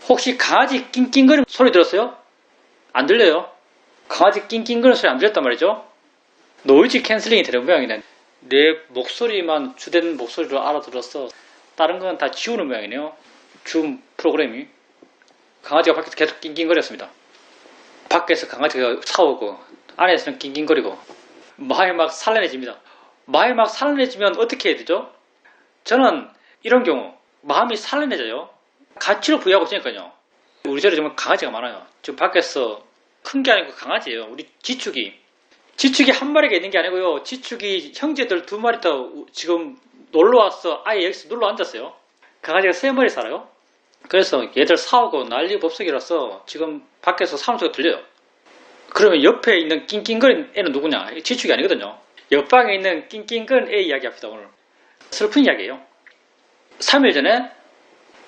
혹시 강아지 낑낑거리는 소리 들었어요? 안 들려요? 강아지 낑낑거리는 소리 안 들렸단 말이죠? 노이즈 캔슬링이 되는 모양이네. 내 목소리만 주된 목소리로 알아들었어. 다른 건 다 지우는 모양이네요. 줌 프로그램이. 강아지가 밖에서 계속 낑낑거렸습니다. 밖에서 강아지가 사오고 안에서는 낑낑거리고 마음이 막 산란해집니다. 마음이 막 산란해지면 어떻게 해야 되죠? 저는 이런 경우 마음이 산란해져요. 가치를 부여하고 있으니까요. 우리 집에 정말 강아지가 많아요. 지금 밖에서 큰 게 아니고 강아지예요. 우리 지축이 한 마리가 있는 게 아니고요. 지축이 형제들 2마리 더 지금 놀러와서 아예 여기서 눌러 앉았어요. 강아지가 3마리 살아요. 그래서 얘들 사오고 난리 법석이라서 지금 밖에서 사람 소리가 들려요. 그러면 옆에 있는 낑낑거리는 애는 누구냐? 지축이 아니거든요. 옆방에 있는 낑낑거리는 애 이야기합시다. 오늘 슬픈 이야기예요. 3일 전에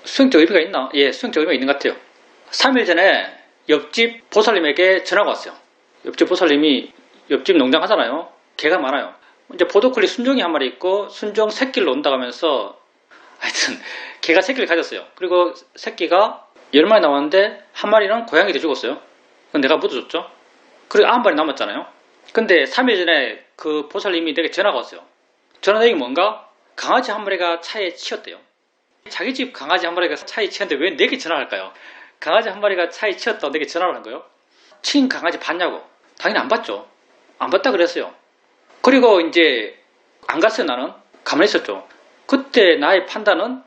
수행적 의미가 있나? 예, 수행적 의미가 있는 것 같아요. 3일 전에 옆집 보살님에게 전화가 왔어요. 옆집 보살님이 옆집 농장 하잖아요. 개가 많아요. 이제 보더콜리 순종이 한 마리 있고 순종 새끼를 논다 하면서 하여튼 개가 새끼를 가졌어요. 그리고 새끼가 10마리 나왔는데 한 마리는 고양이한테 죽었어요. 그건 내가 묻어줬죠. 그리고 9마리 남았잖아요. 근데 3일 전에 그 보살님이 내게 전화가 왔어요. 전화 내용이 뭔가? 강아지 한 마리가 차에 치였대요. 자기 집 강아지 한 마리가 차에 치였는데 왜 내게 전화를 할까요? 강아지 한 마리가 차에 치였다고 내게 전화를 한 거예요? 친 강아지 봤냐고? 당연히 안 봤죠. 안 봤다 그랬어요. 그리고 이제 안 갔어요. 나는 가만히 있었죠. 그때 나의 판단은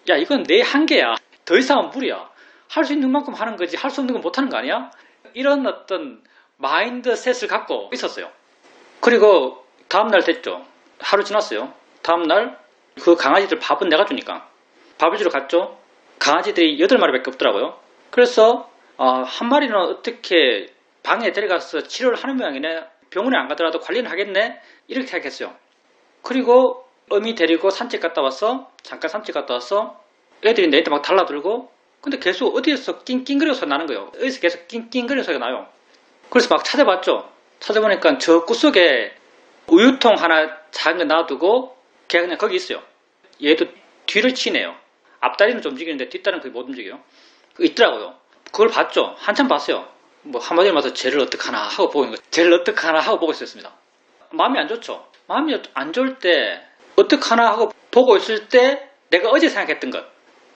야 이건 내 한계야. 더 이상은 무리야. 할 수 있는 만큼 하는 거지 할 수 없는 건 못하는 거 아니야? 이런 어떤 마인드셋을 갖고 있었어요. 그리고 다음날 됐죠. 하루 지났어요. 다음날 그 강아지들 밥은 내가 주니까 밥을 주러 갔죠. 강아지들이 8마리밖에 없더라고요. 그래서 한 마리는 어떻게 방에 데려가서 치료를 하는 모양이네. 병원에 안 가더라도 관리는 하겠네. 이렇게 생각했어요. 그리고 어미 데리고 산책 갔다 왔어. 잠깐 산책 갔다 왔어. 애들이 내한테 막 달라들고 근데 계속 어디에서 낑낑거리는 소리가 나는 거예요. 어디서 계속 낑낑거리는 소리가 나요. 그래서 막 찾아봤죠. 찾아보니까 저 구석에 우유통 하나 작은 거 놔두고 걔가 그냥 거기 있어요. 얘도 뒤를 치네요. 앞다리는 좀 움직이는데 뒷다리는 거의 못 움직여요. 있더라고요. 그걸 봤죠. 한참 봤어요. 뭐 한마디로 말해서 쟤를 어떡하나 하고 보고 있는 거예요. 쟤를 어떡하나 하고 보고 있었습니다. 마음이 안 좋죠. 마음이 안 좋을 때 어떡하나 하고 보고 있을 때 내가 어제 생각했던 것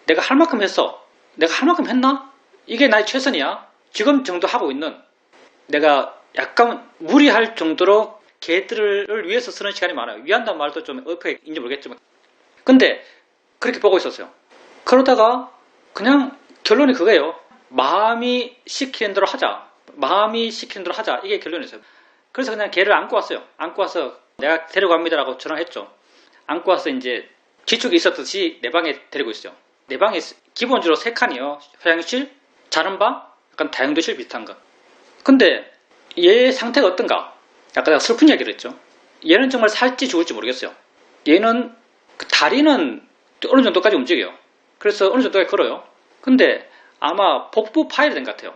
내가 할 만큼 했어. 내가 할 만큼 했나? 이게 나의 최선이야. 지금 정도 하고 있는 내가 약간 무리할 정도로 개들을 위해서 쓰는 시간이 많아요. 위한다는 말도 좀 어폐인지 모르겠지만 근데 그렇게 보고 있었어요. 그러다가 그냥 결론이 그거예요. 마음이 시키는 대로 하자. 마음이 시키는 대로 하자. 이게 결론이었어요. 그래서 그냥 걔를 안고 왔어요. 안고 와서 내가 데려갑니다라고 전화했죠. 안고 와서 이제 지축이 있었듯이 내 방에 데리고 있어요. 내 방에 기본적으로 3칸이요. 화장실, 자는 방, 약간 다용도실 비슷한 거. 근데 얘 상태가 어떤가? 아까 내가 슬픈 이야기를 했죠. 얘는 정말 살지 죽을지 모르겠어요. 얘는 다리는 어느 정도까지 움직여요. 그래서 어느 정도까지 걸어요. 근데 아마 복부 파열된 것 같아요.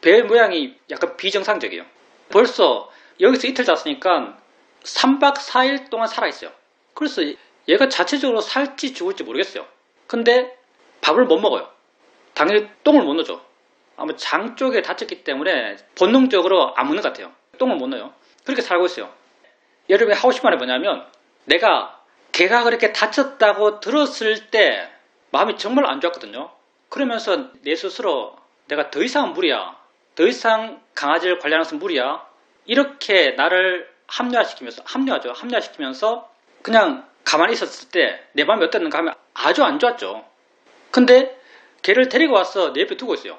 배 모양이 약간 비정상적이에요. 벌써 여기서 이틀 잤으니까 3박 4일 동안 살아있어요. 그래서 얘가 자체적으로 살지 죽을지 모르겠어요. 근데 밥을 못 먹어요. 당연히 똥을 못 넣죠. 아마 장 쪽에 다쳤기 때문에 본능적으로 안 먹는 것 같아요. 똥을 못 넣어요. 그렇게 살고 있어요. 여러분이 하고 싶은 말이 뭐냐면 내가 걔가 그렇게 다쳤다고 들었을 때 마음이 정말 안 좋았거든요. 그러면서 내 스스로 내가 더 이상은 무리야. 더 이상 강아지를 관리하는 것은 무리야. 이렇게 나를 합리화시키면서 그냥 가만히 있었을 때 내 마음이 어땠는가 하면 아주 안 좋았죠. 근데 걔를 데리고 와서 내 옆에 두고 있어요.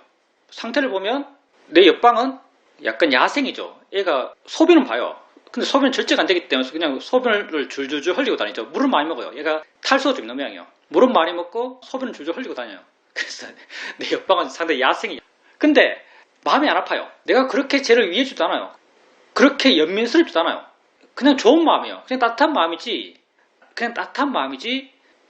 상태를 보면 내 옆방은 약간 야생이죠. 얘가 소변은 봐요. 근데 소변은 절제가 안 되기 때문에 그냥 소변을 줄줄줄 흘리고 다니죠. 물을 많이 먹어요. 얘가 탈수가 좀 있는 모양이에요. 물은 많이 먹고 소변을 줄줄 흘리고 다녀요. 그래서 내 옆방은 상당히 야생이에요. 근데 마음이 안 아파요. 내가 그렇게 쟤를 위해주지도 않아요. 그렇게 연민스럽지도 않아요. 그냥 좋은 마음이에요. 그냥 따뜻한 마음이지.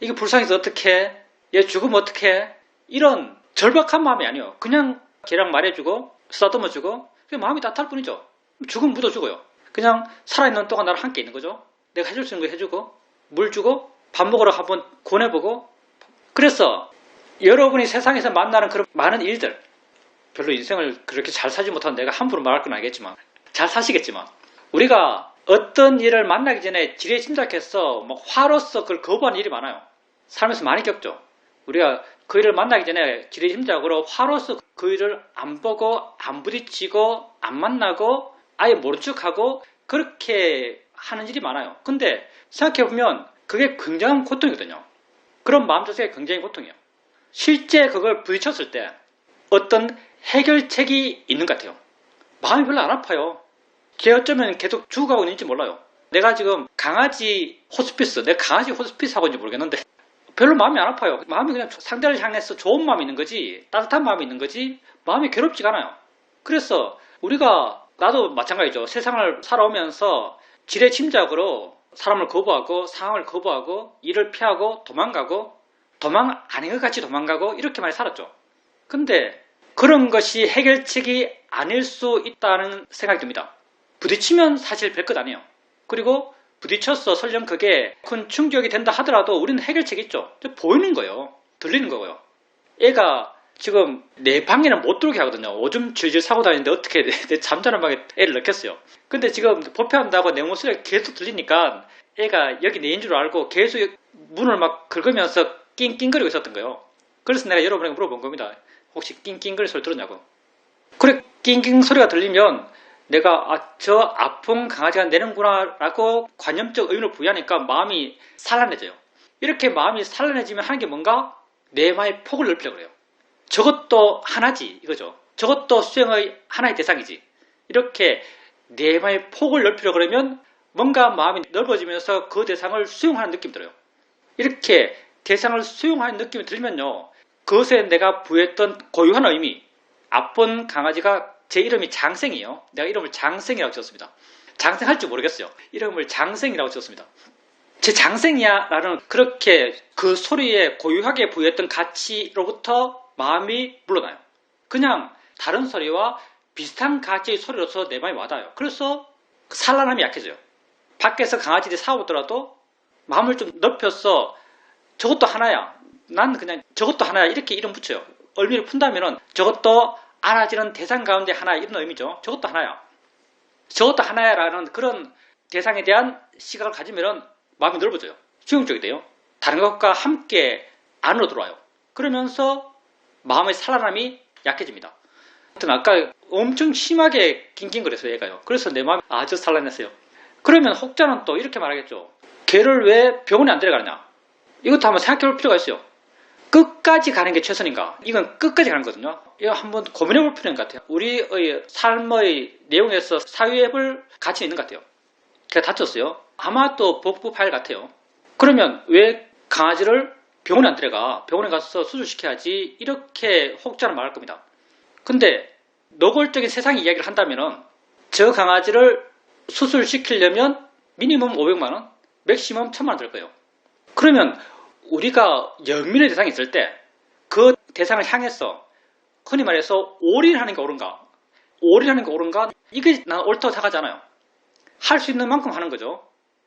이게 불쌍해서 어떡해? 얘 죽으면 어떡해? 이런 절박한 마음이 아니에요. 그냥 걔랑 말해주고 쓰다듬어주고 그냥 마음이 따뜻할 뿐이죠. 죽으면 묻어 죽어요. 그냥 살아있는 동안 나랑 함께 있는 거죠. 내가 해줄 수 있는 거 해주고 물 주고 밥 먹으러 한번 권해보고 그래서 여러분이 세상에서 만나는 그런 많은 일들, 별로 인생을 그렇게 잘 살지 못한 내가 함부로 말할 건 알겠지만, 잘 사시겠지만, 우리가 어떤 일을 만나기 전에 지레짐작해서 막 화로서 그걸 거부하는 일이 많아요. 살면서 많이 겪죠. 우리가 그 일을 만나기 전에 지레짐작으로 화로서 그 일을 안 보고, 안 부딪히고, 안 만나고, 아예 모른 척하고, 그렇게 하는 일이 많아요. 근데 생각해보면 그게 굉장한 고통이거든요. 그런 마음 자세가 굉장히 고통이에요. 실제 그걸 부딪혔을 때 어떤 해결책이 있는 것 같아요. 마음이 별로 안 아파요. 걔 어쩌면 계속 죽어가고 있는지 몰라요. 내가 지금 강아지 호스피스, 내가 강아지 호스피스 하고 있는지 모르겠는데 별로 마음이 안 아파요. 마음이 그냥 상대를 향해서 좋은 마음이 있는 거지, 따뜻한 마음이 있는 거지, 마음이 괴롭지가 않아요. 그래서 우리가, 나도 마찬가지죠. 세상을 살아오면서 지레짐작으로 사람을 거부하고, 상황을 거부하고, 일을 피하고, 도망가고, 도망 아닌 것 같이 도망가고, 이렇게 많이 살았죠. 근데 그런 것이 해결책이 아닐 수 있다는 생각이 듭니다. 부딪히면 사실 별것 아니에요. 그리고 부딪혀서 설령 그게 큰 충격이 된다 하더라도 우리는 해결책이 있죠. 보이는 거예요. 들리는 거고요. 애가 지금 내 방에는 못 들어오게 하거든요. 오줌 질질 싸고 다니는데 어떻게 내 잠자는 방에 애를 넣겠어요. 근데 지금 법회한다고 내 목소리가 계속 들리니까 애가 여기 내인 줄 알고 계속 문을 막 긁으면서 낑낑거리고 있었던 거예요. 그래서 내가 여러분에게 물어본 겁니다. 혹시 낑낑거리 소리 들었냐고. 그래, 낑낑 소리가 들리면 내가 저 아픈 강아지가 내는구나 라고 관념적 의미를 부여하니까 마음이 산란해져요. 이렇게 마음이 산란해지면 하는 게 뭔가 내 마음의 폭을 넓히려고 그래요. 저것도 하나지 이거죠. 저것도 수행의 하나의 대상이지. 이렇게 내 마음의 폭을 넓히려고 그러면 뭔가 마음이 넓어지면서 그 대상을 수용하는 느낌이 들어요. 이렇게 대상을 수용하는 느낌이 들면요, 그것에 내가 부여했던 고유한 의미, 아픈 강아지가, 제 이름이 장생이에요. 내가 이름을 장생이라고 지었습니다. 장생할 줄 모르겠어요. 이름을 장생이라고 지었습니다. 제 장생이야 라는 그렇게 그 소리에 고유하게 부여했던 가치로부터 마음이 물러나요. 그냥 다른 소리와 비슷한 가치의 소리로서 내 마음이 와닿아요. 그래서 산란함이 약해져요. 밖에서 강아지들이 싸우더라도 마음을 좀 넓혀서 저것도 하나야, 난 그냥 저것도 하나야, 이렇게 이름 붙여요. 의미를 푼다면 저것도 알아지는 대상 가운데 하나, 이런 의미죠. 저것도 하나야. 저것도 하나야 라는 그런 대상에 대한 시각을 가지면 마음이 넓어져요. 수용적이 돼요. 다른 것과 함께 안으로 들어와요. 그러면서 마음의 산란함이 약해집니다. 하여튼 아까 엄청 심하게 낑낑거렸어요, 얘가요. 그래서 내 마음이 아주 산란했어요. 그러면 혹자는 또 이렇게 말하겠죠. 걔를 왜 병원에 안 데려가느냐. 이것도 한번 생각해 볼 필요가 있어요. 끝까지 가는 게 최선인가? 이건 끝까지 가는 거거든요. 이거 한번 고민해 볼 필요가 있는 것 같아요. 우리의 삶의 내용에서 사유해 볼 가치는 있는 것 같아요. 걔가 다쳤어요. 아마 또 복부 파일 같아요. 그러면 왜 강아지를 병원에 안 데려가? 병원에 가서 수술시켜야지. 이렇게 혹자는 말할 겁니다. 근데 노골적인 세상 이야기를 한다면 저 강아지를 수술시키려면 미니멈 500만원, 맥시멈 1000만원 들 거예요. 그러면 우리가 영민의 대상이 있을 때 그 대상을 향해서 흔히 말해서 올인하는 게 옳은가? 올인하는 게 옳은가? 이게 난 옳다고 생각하지 않아요. 할 수 있는 만큼 하는 거죠.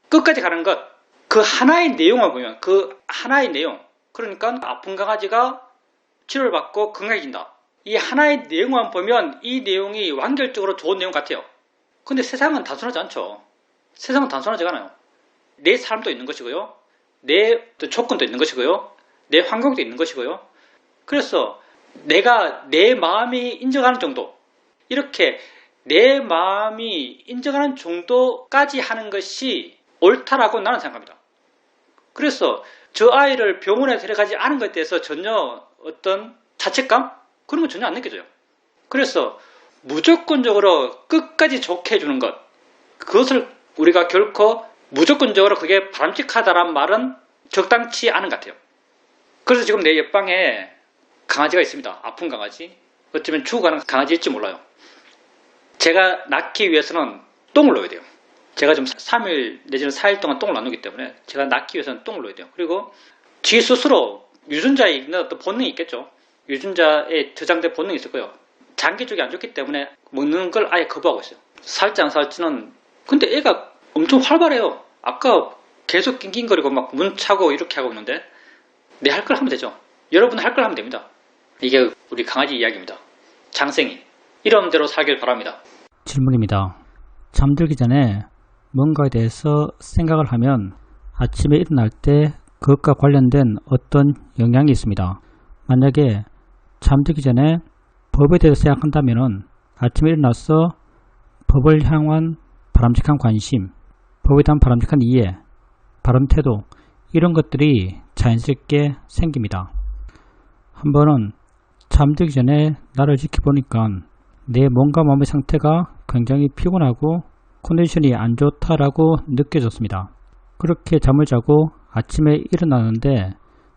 끝까지 가는 것. 그 하나의 내용을 보면, 그 하나의 내용. 그러니까 아픈 강아지가 치료를 받고 건강해진다. 이 하나의 내용만 보면 이 내용이 완결적으로 좋은 내용 같아요. 근데 세상은 단순하지 않죠. 세상은 단순하지 않아요. 내 삶도 있는 것이고요. 내 조건도 있는 것이고요. 내 환경도 있는 것이고요. 그래서 내가 내 마음이 인정하는 정도, 이렇게 내 마음이 인정하는 정도까지 하는 것이 옳다라고 나는 생각합니다. 그래서 저 아이를 병원에 데려가지 않은 것에 대해서 전혀 어떤 자책감? 그런 건 전혀 안 느껴져요. 그래서 무조건적으로 끝까지 좋게 해주는 것, 그것을 우리가 결코 무조건적으로 그게 바람직하다란 말은 적당치 않은 것 같아요. 그래서 지금 내 옆방에 강아지가 있습니다. 아픈 강아지. 어쩌면 죽어가는 강아지일지 몰라요. 제가 낳기 위해서는 똥을 넣어야 돼요. 제가 좀 3일 내지는 4일 동안 똥을 안 넣기 때문에 제가 낳기 위해서는 똥을 넣어야 돼요. 그리고 지 스스로 유전자에 있는 어떤 본능이 있겠죠. 유전자에 저장된 본능이 있을 거예요. 장기 쪽이 안 좋기 때문에 먹는 걸 아예 거부하고 있어요. 살지 안 살지는. 근데 애가 엄청 활발해요. 아까 계속 낑낑거리고 막 문 차고 이렇게 하고 있는데 내 할 걸 하면 되죠. 여러분은 할 걸 하면 됩니다. 이게 우리 강아지 이야기입니다. 장생이 이름대로 살길 바랍니다. 질문입니다. 잠들기 전에 뭔가에 대해서 생각을 하면 아침에 일어날 때 그것과 관련된 어떤 영향이 있습니다. 만약에 잠들기 전에 법에 대해서 생각한다면 아침에 일어나서 법을 향한 바람직한 관심, 법에 대한 바람직한 이해, 바른 태도, 이런 것들이 자연스럽게 생깁니다. 한 번은 잠들기 전에 나를 지켜보니까 내 몸과 마음의 상태가 굉장히 피곤하고 컨디션이 안 좋다라고 느껴졌습니다. 그렇게 잠을 자고 아침에 일어나는데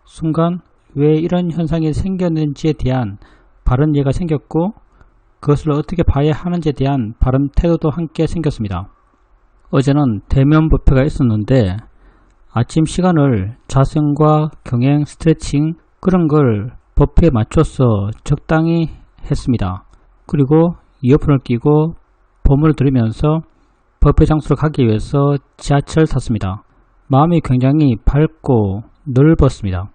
순간 왜 이런 현상이 생겼는지에 대한 바른 이해가 생겼고 그것을 어떻게 봐야 하는지에 대한 바른 태도도 함께 생겼습니다. 어제는 대면 법회가 있었는데 아침 시간을 자세과 경행, 스트레칭 그런 걸 법회에 맞춰서 적당히 했습니다. 그리고 이어폰을 끼고 법문을 들으면서 법회 장소로 가기 위해서 지하철을 탔습니다. 마음이 굉장히 밝고 넓었습니다.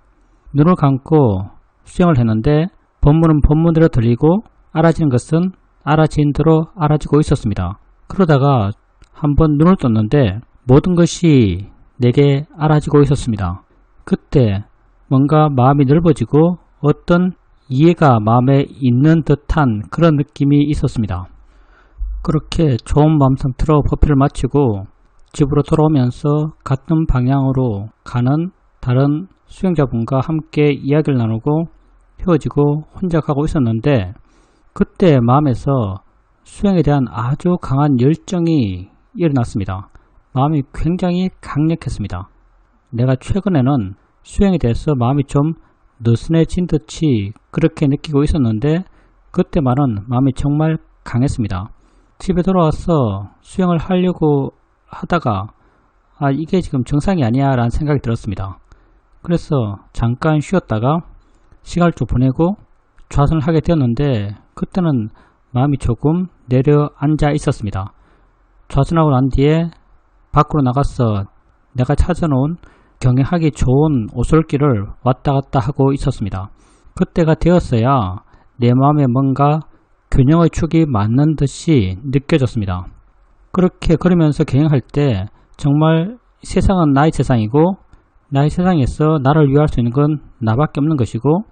눈을 감고 수행을 했는데 법문은 법문대로 들리고 알아지는 것은 알아진 대로 알아지고 있었습니다. 그러다가 한번 눈을 떴는데 모든 것이 내게 알아지고 있었습니다. 그때 뭔가 마음이 넓어지고 어떤 이해가 마음에 있는 듯한 그런 느낌이 있었습니다. 그렇게 좋은 마음 상태로 법회를 마치고 집으로 돌아오면서 같은 방향으로 가는 다른 수행자분과 함께 이야기를 나누고 헤어지고 혼자 가고 있었는데 그때 마음에서 수행에 대한 아주 강한 열정이 일어났습니다. 마음이 굉장히 강력했습니다. 내가 최근에는 수행에 대해서 마음이 좀 느슨해진 듯이 그렇게 느끼고 있었는데 그때만은 마음이 정말 강했습니다. 집에 돌아와서 수행을 하려고 하다가 이게 지금 정상이 아니야 라는 생각이 들었습니다. 그래서 잠깐 쉬었다가 시간을 좀 보내고 좌선을 하게 되었는데 그때는 마음이 조금 내려앉아 있었습니다. 좌선하고 난 뒤에 밖으로 나가서 내가 찾아놓은 경영하기 좋은 오솔길을 왔다 갔다 하고 있었습니다. 그때가 되었어야 내 마음에 뭔가 균형의 축이 맞는 듯이 느껴졌습니다. 그렇게 걸으면서 경영할 때 정말 세상은 나의 세상이고 나의 세상에서 나를 위할 수 있는 건 나밖에 없는 것이고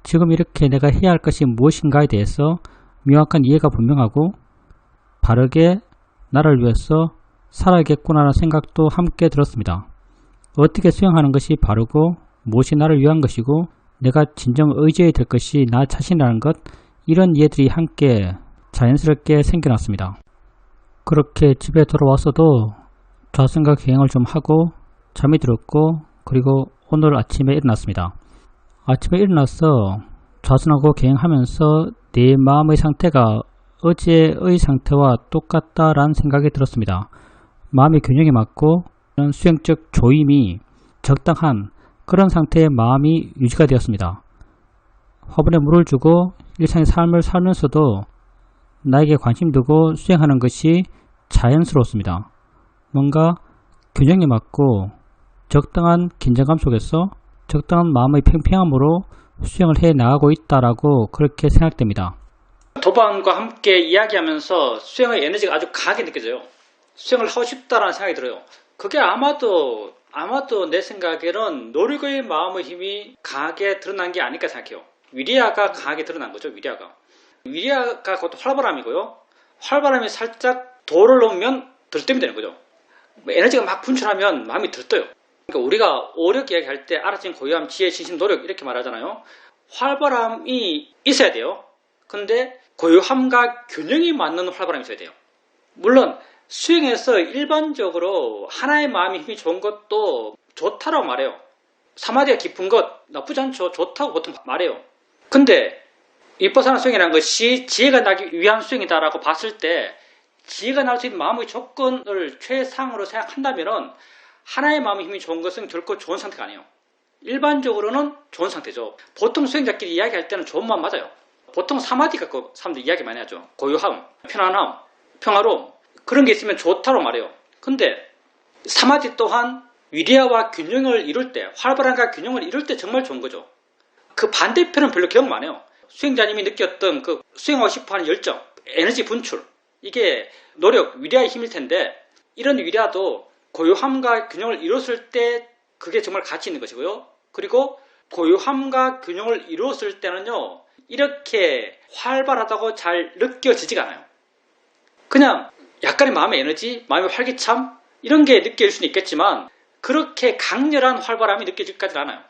지금 이렇게 내가 해야 할 것이 무엇인가에 대해서 명확한 이해가 분명하고 바르게 나를 위해서 살아야겠구나라는 생각도 함께 들었습니다. 어떻게 수행하는 것이 바르고 무엇이 나를 위한 것이고 내가 진정 의지해야 될 것이 나 자신이라는 것 이런 이해들이 함께 자연스럽게 생겨났습니다. 그렇게 집에 돌아와서도 좌선과 경영을 좀 하고 잠이 들었고 그리고 오늘 아침에 일어났습니다. 아침에 일어나서 좌선하고 경영하면서 내 마음의 상태가 어제의 상태와 똑같다라는 생각이 들었습니다. 마음의 균형이 맞고 수행적 조임이 적당한 그런 상태의 마음이 유지가 되었습니다. 화분에 물을 주고 일상의 삶을 살면서도 나에게 관심 두고 수행하는 것이 자연스러웠습니다. 뭔가 균형이 맞고 적당한 긴장감 속에서 적당한 마음의 팽팽함으로 수행을 해 나가고 있다라고 그렇게 생각됩니다. 도반과 함께 이야기하면서 수행의 에너지가 아주 강하게 느껴져요. 수행을 하고 싶다라는 생각이 들어요. 그게 아마도 내 생각에는 노력의 마음의 힘이 강하게 드러난 게 아닐까 생각해요. 위리아가 강하게 드러난 거죠. 위리아가 그것도 활바람이고요. 활바람이 살짝 돌을 놓으면 들뜸이 되는 거죠. 에너지가 막 분출하면 마음이 들떠요. 그러니까 우리가 오력 이야기할 때 알아진 고유함, 지혜, 신심, 노력 이렇게 말하잖아요. 활바람이 있어야 돼요. 근데 고유함과 균형이 맞는 활바람이 있어야 돼요. 물론 수행에서 일반적으로 하나의 마음이 힘이 좋은 것도 좋다라고 말해요. 사마디가 깊은 것 나쁘지 않죠. 좋다고 보통 말해요. 근데 위퍼사나 수행이라는 것이 지혜가 나기 위한 수행이다라고 봤을 때 지혜가 날 수 있는 마음의 조건을 최상으로 생각한다면 하나의 마음의 힘이 좋은 것은 결코 좋은 상태가 아니에요. 일반적으로는 좋은 상태죠. 보통 수행자끼리 이야기할 때는 좋은 마음 맞아요. 보통 사마디 갖고 사람들이 이야기 많이 하죠. 고요함, 편안함, 평화로움 그런 게 있으면 좋다고 말해요. 근데 사마디 또한 위리아와 균형을 이룰 때 활발함과 균형을 이룰 때 정말 좋은 거죠. 그 반대편은 별로 기억 안 해요. 수행자님이 느꼈던 그 수행하고 싶어하는 열정, 에너지 분출, 이게 노력, 위대의 힘일 텐데 이런 위대도 고요함과 균형을 이뤘을 때 그게 정말 가치 있는 것이고요. 그리고 고요함과 균형을 이루었을 때는요, 이렇게 활발하다고 잘 느껴지지가 않아요. 그냥 약간의 마음의 에너지, 마음의 활기참 이런 게 느껴질 수는 있겠지만 그렇게 강렬한 활발함이 느껴지지까지는 않아요.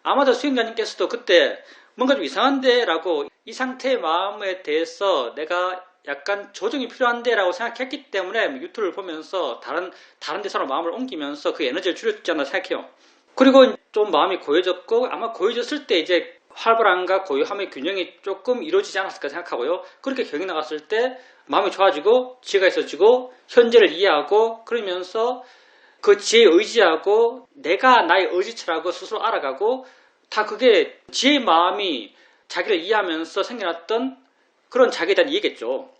아마도 수행자님께서도 그때 뭔가 좀 이상한데 라고 이 상태의 마음에 대해서 내가 약간 조정이 필요한데 라고 생각했기 때문에 유튜브를 보면서 다른 데서로 마음을 옮기면서 그 에너지를 줄였지 않나 생각해요. 그리고 좀 마음이 고요졌고 아마 고요졌을 때 이제 활발함과 고요함의 균형이 조금 이루어지지 않았을까 생각하고요. 그렇게 경이 나갔을 때 마음이 좋아지고 지혜가 있어지고 현재를 이해하고 그러면서 그 지혜에 의지하고 내가 나의 의지처라고 스스로 알아가고 다 그게 지혜의 마음이 자기를 이해하면서 생겨났던 그런 자기에 대한 이해겠죠.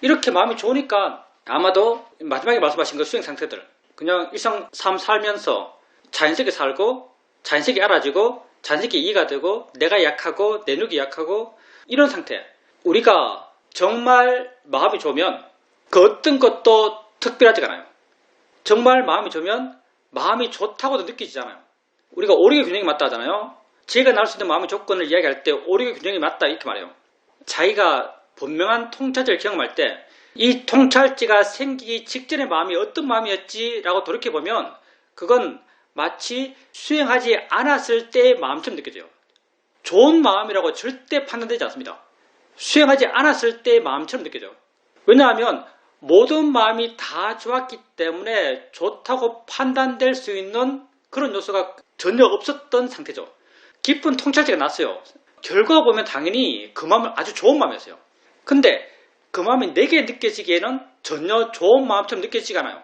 이렇게 마음이 좋으니까 아마도 마지막에 말씀하신 그 수행 상태들 그냥 일상 삶 살면서 자연스럽게 살고 자연스럽게 알아지고 자연스럽게 이해가 되고 내가 약하고 내 능력이 약하고 이런 상태 우리가 정말 마음이 좋으면 그 어떤 것도 특별하지가 않아요. 정말 마음이 좋으면 마음이 좋다고도 느끼지잖아요. 우리가 오력의 균형이 맞다 하잖아요. 지혜가 나올 수 있는 마음의 조건을 이야기할 때 오력의 균형이 맞다 이렇게 말해요. 자기가 분명한 통찰지를 경험할 때 이 통찰지가 생기기 직전의 마음이 어떤 마음이었지 라고 돌이켜보면 그건 마치 수행하지 않았을 때의 마음처럼 느껴져요. 좋은 마음이라고 절대 판단되지 않습니다. 수행하지 않았을 때의 마음처럼 느껴져요. 왜냐하면 모든 마음이 다 좋았기 때문에 좋다고 판단될 수 있는 그런 요소가 전혀 없었던 상태죠. 깊은 통찰지가 났어요. 결과 보면 당연히 그 마음은 아주 좋은 마음이었어요. 근데 그 마음이 내게 느껴지기에는 전혀 좋은 마음처럼 느껴지지가 않아요.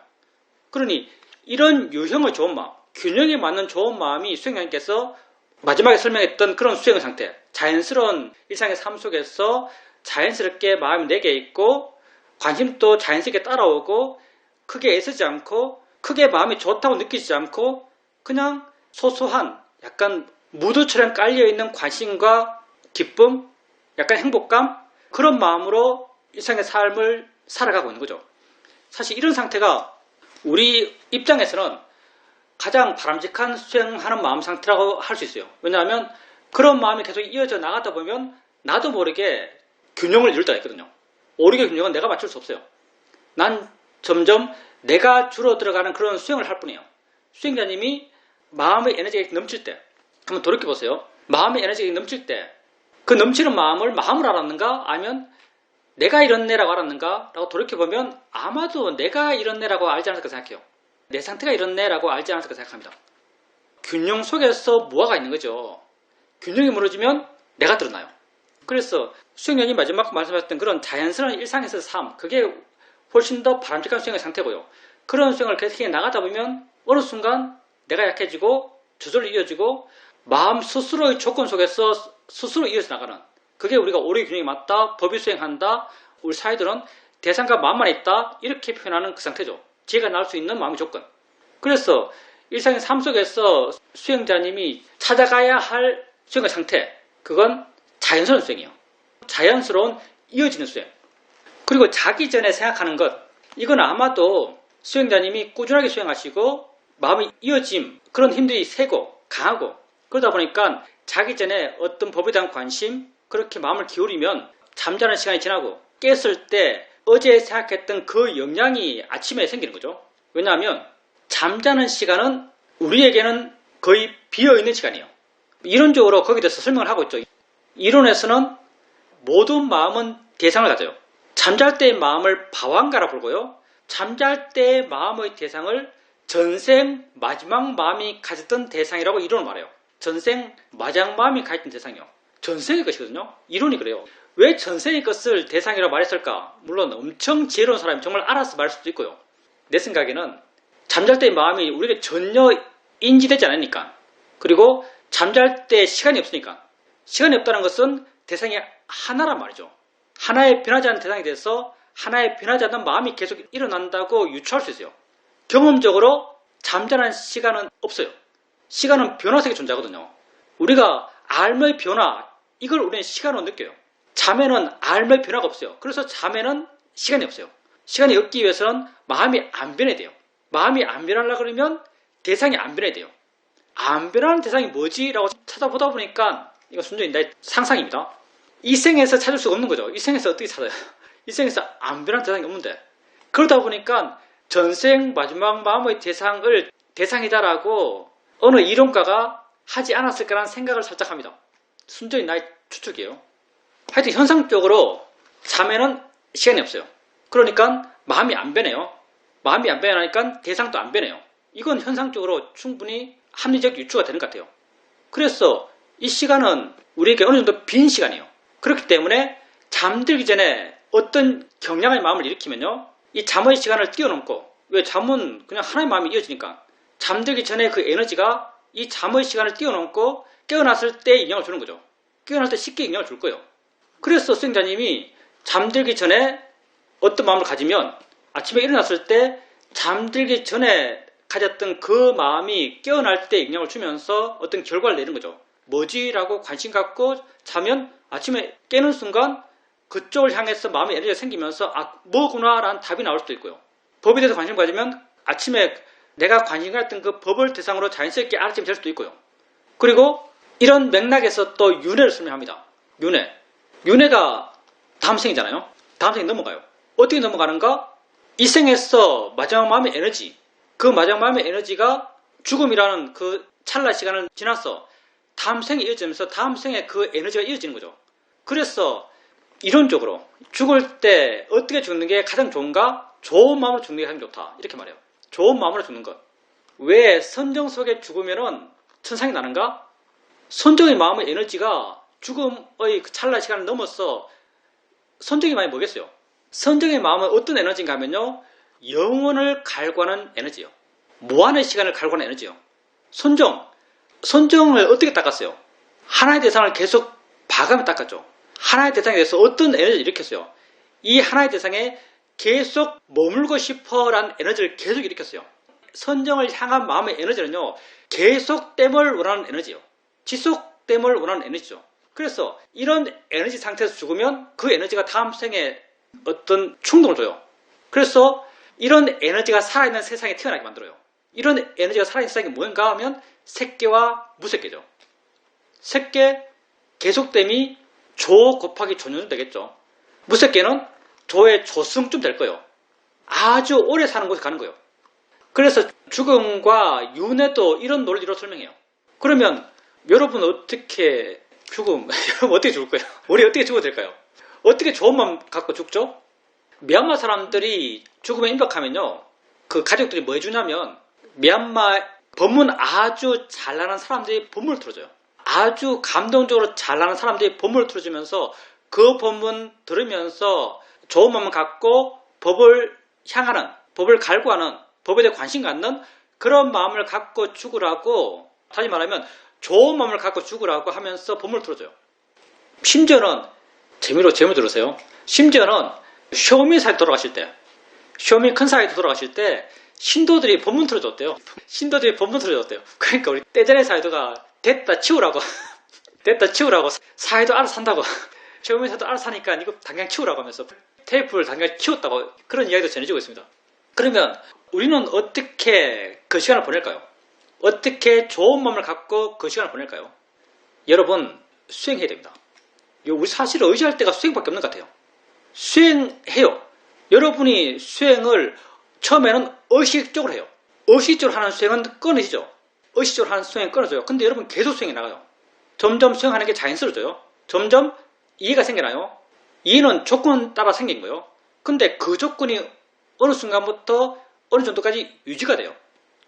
그러니 이런 유형의 좋은 마음, 균형에 맞는 좋은 마음이 수행자님께서 마지막에 설명했던 그런 수행의 상태, 자연스러운 일상의 삶 속에서 자연스럽게 마음이 내게 있고 관심도 자연스럽게 따라오고 크게 애쓰지 않고 크게 마음이 좋다고 느끼지 않고 그냥 소소한 약간 무드처럼 깔려있는 관심과 기쁨, 약간 행복감 그런 마음으로 일상의 삶을 살아가고 있는 거죠. 사실 이런 상태가 우리 입장에서는 가장 바람직한 수행하는 마음 상태라고 할 수 있어요. 왜냐하면 그런 마음이 계속 이어져 나가다 보면 나도 모르게 균형을 이룰 때가 있거든요. 오력의 균형은 내가 맞출 수 없어요. 난 점점 내가 줄어들어가는 그런 수행을 할 뿐이에요. 수행자님이 마음의 에너지가 넘칠 때 한번 돌이켜보세요. 마음의 에너지가 넘칠 때 그 넘치는 마음을 마음으로 알았는가 아니면 내가 이렇네라고 알았는가 라고 돌이켜보면 아마도 내가 이렇네라고 알지 않았을까 생각해요. 내 상태가 이렇네라고 알지 않았을까 생각합니다. 균형 속에서 무아가 있는 거죠. 균형이 무너지면 내가 드러나요. 그래서 수행자님 마지막 말씀하셨던 그런 자연스러운 일상에서의 삶 그게 훨씬 더 바람직한 수행의 상태고요. 그런 수행을 계속해 나가다 보면 어느 순간 내가 약해지고 저절로 이어지고 마음 스스로의 조건 속에서 스스로 이어져 나가는 그게 우리가 오력의 균형이 맞다, 법이 수행한다, 우리 사회들은 대상과 마음만 있다 이렇게 표현하는 그 상태죠. 지혜가 나올 수 있는 마음의 조건. 그래서 일상의 삶 속에서 수행자님이 찾아가야 할 수행의 상태 그건 자연스러운 수행이에요. 자연스러운 이어지는 수행. 그리고 자기 전에 생각하는 것 이건 아마도 수행자님이 꾸준하게 수행하시고 마음의 이어짐 그런 힘들이 세고 강하고 그러다 보니까 자기 전에 어떤 법에 대한 관심 그렇게 마음을 기울이면 잠자는 시간이 지나고 깼을 때 어제 생각했던 그 영향이 아침에 생기는 거죠. 왜냐하면 잠자는 시간은 우리에게는 거의 비어있는 시간이에요. 이론적으로 거기에 대해서 설명을 하고 있죠. 이론에서는 모든 마음은 대상을 가져요. 잠잘 때의 마음을 방황가라 부르고요. 잠잘 때의 마음의 대상을 전생 마지막 마음이 가졌던 대상이라고 이론을 말해요. 전생 마지막 마음이 가졌던 대상이요. 전생의 것이거든요. 이론이 그래요. 왜 전생의 것을 대상이라고 말했을까? 물론 엄청 지혜로운 사람이 정말 알아서 말할 수도 있고요. 내 생각에는 잠잘 때의 마음이 우리에게 전혀 인지되지 않으니까 그리고 잠잘 때 시간이 없으니까 시간이 없다는 것은 대상이 하나란 말이죠. 하나의 변하지 않는 대상이 돼서 하나의 변하지 않는 마음이 계속 일어난다고 유추할 수 있어요. 경험적으로 잠자는 시간은 없어요. 시간은 변화색의 존재거든요. 우리가 알의 변화, 이걸 우리는 시간으로 느껴요. 잠에는 알의 변화가 없어요. 그래서 잠에는 시간이 없어요. 시간이 없기 위해서는 마음이 안 변해야 돼요. 마음이 안 변하려고 그러면 대상이 안 변해야 돼요. 안 변하는 대상이 뭐지? 라고 찾아보다 보니까 이거 순전히 나의 상상입니다. 이 생에서 찾을 수가 없는 거죠. 이 생에서 어떻게 찾아요? 이 생에서 안 변하는 대상이 없는데, 그러다 보니까 전생 마지막 마음의 대상이다라고 어느 이론가가 하지 않았을까라는 생각을 살짝 합니다. 순전히 나의 추측이에요. 하여튼 현상적으로 잠에는 시간이 없어요. 그러니까 마음이 안 변해요. 마음이 안 변하니까 대상도 안 변해요. 이건 현상적으로 충분히 합리적 유추가 되는 것 같아요. 그래서 이 시간은 우리에게 어느 정도 빈 시간이에요. 그렇기 때문에 잠들기 전에 어떤 경량의 마음을 일으키면요, 이 잠의 시간을 뛰어넘고, 왜 잠은 그냥 하나의 마음이 이어지니까 잠들기 전에 그 에너지가 이 잠의 시간을 뛰어넘고 깨어났을 때 영향을 주는 거죠. 깨어날 때 쉽게 영향을 줄 거예요. 그래서 수행자님이 잠들기 전에 어떤 마음을 가지면 아침에 일어났을 때 잠들기 전에 가졌던 그 마음이 깨어날 때 영향을 주면서 어떤 결과를 내는 거죠. 뭐지라고 관심 갖고 자면 아침에 깨는 순간 그쪽을 향해서 마음의 에너지가 생기면서 뭐구나라는 답이 나올 수도 있고요. 법에 대해서 관심 가지면 아침에 내가 관심 갖던 그 법을 대상으로 자연스럽게 알아차림이 될 수도 있고요. 그리고 이런 맥락에서 또 윤회를 설명합니다. 윤회가 다음 생이잖아요. 다음 생에 넘어가요. 어떻게 넘어가는가? 이 생에서 마지막 마음의 에너지, 그 마지막 마음의 에너지가 죽음이라는 그 찰나 시간을 지나서 다음 생에 이어지면서 다음 생에 그 에너지가 이어지는 거죠. 그래서 이론적으로 죽을 때 어떻게 죽는 게 가장 좋은가? 좋은 마음으로 죽는 게 가장 좋다. 이렇게 말해요. 좋은 마음으로 죽는 것. 왜 선정 속에 죽으면은 천상이 나는가? 선정의 마음의 에너지가 죽음의 그 찰나 시간을 넘어서 선정의 마음이 뭐겠어요? 선정의 마음은 어떤 에너지인가 하면요, 영혼을 갈구하는 에너지요. 무한의 시간을 갈구하는 에너지요. 선정을 어떻게 닦았어요? 하나의 대상을 계속 봐가며 닦았죠. 하나의 대상에 대해서 어떤 에너지를 일으켰어요? 이 하나의 대상에 계속 머물고 싶어라는 에너지를 계속 일으켰어요. 선정을 향한 마음의 에너지는요, 계속됨을 원하는 에너지요. 지속됨을 원하는 에너지죠. 그래서 이런 에너지 상태에서 죽으면 그 에너지가 다음 생에 어떤 충동을 줘요. 그래서 이런 에너지가 살아있는 세상에 태어나게 만들어요. 이런 에너지가 살아있는 세상이 뭔가 하면 색계와 무색계죠. 색계, 계속됨이 조 곱하기 조는 되겠죠. 무색계는 조의 조승쯤 될 거예요. 아주 오래 사는 곳에 가는 거예요. 그래서 죽음과 윤회도 이런 논리로 설명해요. 그러면 여러분 어떻게 여러분 어떻게 죽을 거예요? 우리 어떻게 죽어도 될까요? 어떻게 좋은 마음 갖고 죽죠? 미얀마 사람들이 죽음에 임박하면요, 그 가족들이 뭐 해주냐면 미얀마 법문 아주 잘 나는 사람들이 법문을 틀어줘요. 아주 감동적으로 잘 나는 사람들이 법문을 틀어주면서 그 법문 들으면서 좋은 마음을 갖고 법을 향하는, 법을 갈구하는, 법에 대해 관심 갖는 그런 마음을 갖고 죽으라고, 다시 말하면 좋은 마음을 갖고 죽으라고 하면서 법문을 틀어줘요. 심지어는 재미로 들으세요. 심지어는 쇼미 사이트 돌아가실 때, 쇼미 큰 사이트 돌아가실 때 신도들이 법문 틀어줬대요. 신도들이 법문 틀어줬대요. 그러니까 우리 떼전의 사이도가 됐다 치우라고 사이도 알아서 산다고, 쇼미 사이도 알아서 사니까 이거 당장 치우라고 하면서 테이프를 당장 치웠다고, 그런 이야기도 전해지고 있습니다. 그러면 우리는 어떻게 그 시간을 보낼까요? 어떻게 좋은 마음을 갖고 그 시간을 보낼까요? 여러분, 수행해야 됩니다. 우리 사실 의지할 때가 수행밖에 없는 것 같아요. 수행해요. 여러분이 수행을 처음에는 의식적으로 해요. 의식적으로 하는 수행은 끊어지죠. 의식적으로 하는 수행은 끊어져요. 근데 여러분 계속 수행해 나가요. 점점 수행하는 게 자연스러워져요. 점점 이해가 생겨나요. 이해는 조건 따라 생긴 거예요. 근데 그 조건이 어느 순간부터 어느 정도까지 유지가 돼요.